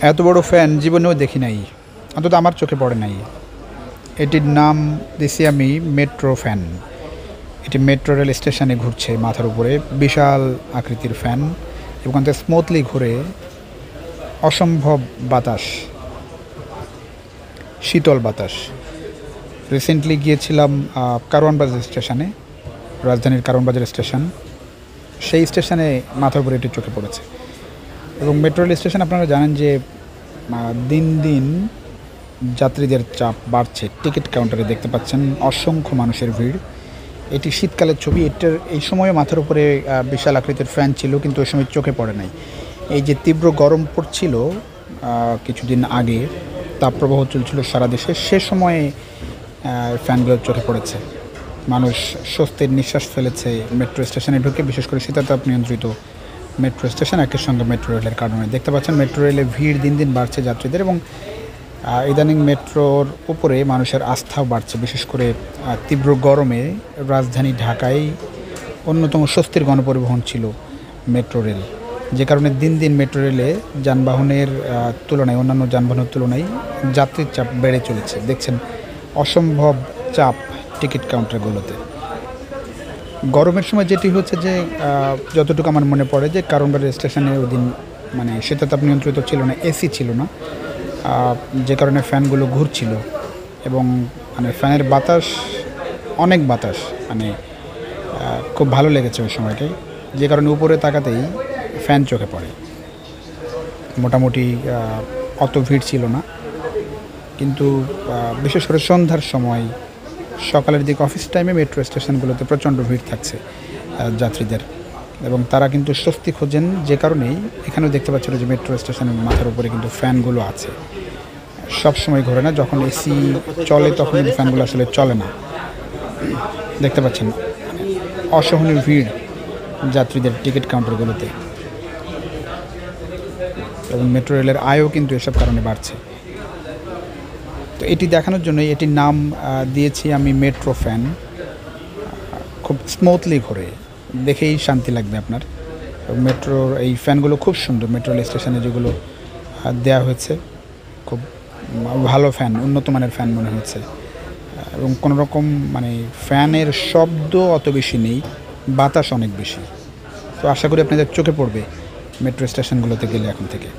এত বড় ফ্যান জীবনেও দেখি নাই, অন্তত আমার চোখে পড়ে নাই। এটির নাম দিছি আমি মেট্রো ফ্যান। এটি মেট্রো রেল স্টেশনে ঘুরছে মাথার উপরে, বিশাল আকৃতির ফ্যান এবং তাতে স্মুথলি ঘুরে। অসম্ভব বাতাস, শীতল বাতাস। রিসেন্টলি গিয়েছিলাম কারওয়ানবাজার স্টেশনে, রাজধানীর কারওয়ানবাজার স্টেশন। সেই স্টেশনে মাথার উপরে এটি চোখে পড়েছে। এবং মেট্রো রেল স্টেশন আপনারা জানেন যে দিন দিন যাত্রীদের চাপ বাড়ছে। টিকিট কাউন্টারে দেখতে পাচ্ছেন অসংখ্য মানুষের ভিড়। এটি শীতকালের ছবি। এটার এই সময় মাথার উপরে বিশাল আকৃতির ফ্যান ছিল, কিন্তু ওই সময় চোখে পড়ে নাই। এই যে তীব্র গরম পড়ছিল কিছুদিন আগে, তাপপ্রবাহ চলছিল সারা দেশে, সে সময়ে ফ্যানগুলো চোখে পড়েছে। মানুষ স্বস্তির নিঃশ্বাস ফেলেছে মেট্রো স্টেশনে ঢুকে, বিশেষ করে শীতাতাপ নিয়ন্ত্রিত মেট্রো স্টেশন, একই সঙ্গে মেট্রো রেলের কারণে দেখতে পাচ্ছেন মেট্রো রেলে ভিড় দিন দিন বাড়ছে যাত্রীদের। এবং ইদানিং মেট্রোর উপরে মানুষের আস্থাও বাড়ছে, বিশেষ করে তীব্র গরমে রাজধানী ঢাকায় অন্যতম স্বস্তির গণপরিবহন ছিল মেট্রো রেল, যে কারণে দিন দিন মেট্রো রেলে যানবাহনের তুলনায়, অন্যান্য যানবাহনের তুলনায় যাত্রীর চাপ বেড়ে চলেছে। দেখছেন অসম্ভব চাপ টিকিট কাউন্টারগুলোতে। গরমের সময় যেটি হচ্ছে যে যতটুকু আমার মনে পড়ে যে কারওয়ানবাজার স্টেশনে ওই দিন মানে শীতাতাপ নিয়ন্ত্রিত ছিল না, এসি ছিল না, যে কারণে ফ্যানগুলো ঘুরছিল এবং মানে ফ্যানের বাতাস, অনেক বাতাস, মানে খুব ভালো লেগেছে ওই সময়টাই, যে কারণে উপরে তাকাতেই ফ্যান চোখে পড়ে। মোটামুটি অত ভিড় ছিল না, কিন্তু বিশেষ করে সন্ধ্যার সময়, সকালের দিকে অফিস টাইমে মেট্রো স্টেশনগুলোতে প্রচণ্ড ভিড় থাকছে যাত্রীদের, এবং তারা কিন্তু স্বস্তি খোঁজেন। যে কারণেই এখানেও দেখতে পাচ্ছিল যে মেট্রো স্টেশনের মাথার উপরে কিন্তু ফ্যানগুলো আছে। সব সময় ঘোরে না, যখন এসি চলে তখন কিন্তু ফ্যানগুলো আসলে চলে না। দেখতে পাচ্ছেন অসহনীয় ভিড় যাত্রীদের টিকিট কাউন্টারগুলোতে, এবং মেট্রো রেলের আয়ও কিন্তু এসব কারণে বাড়ছে। তো এটি দেখানোর জন্য এটির নাম দিয়েছি আমি মেট্রো ফ্যান। খুব স্মুথলি ঘোরে, দেখেই শান্তি লাগবে আপনার। মেট্রোর এই ফ্যানগুলো খুব সুন্দর, মেট্রো রেল স্টেশনে যেগুলো দেওয়া হয়েছে খুব ভালো ফ্যান, উন্নত মানের ফ্যান মনে হচ্ছে। এবং কোনো রকম মানে ফ্যানের শব্দ অত বেশি নেই, বাতাস অনেক বেশি। তো আশা করি আপনাদের চোখে পড়বে মেট্রো স্টেশনগুলোতে গেলে এখন থেকে।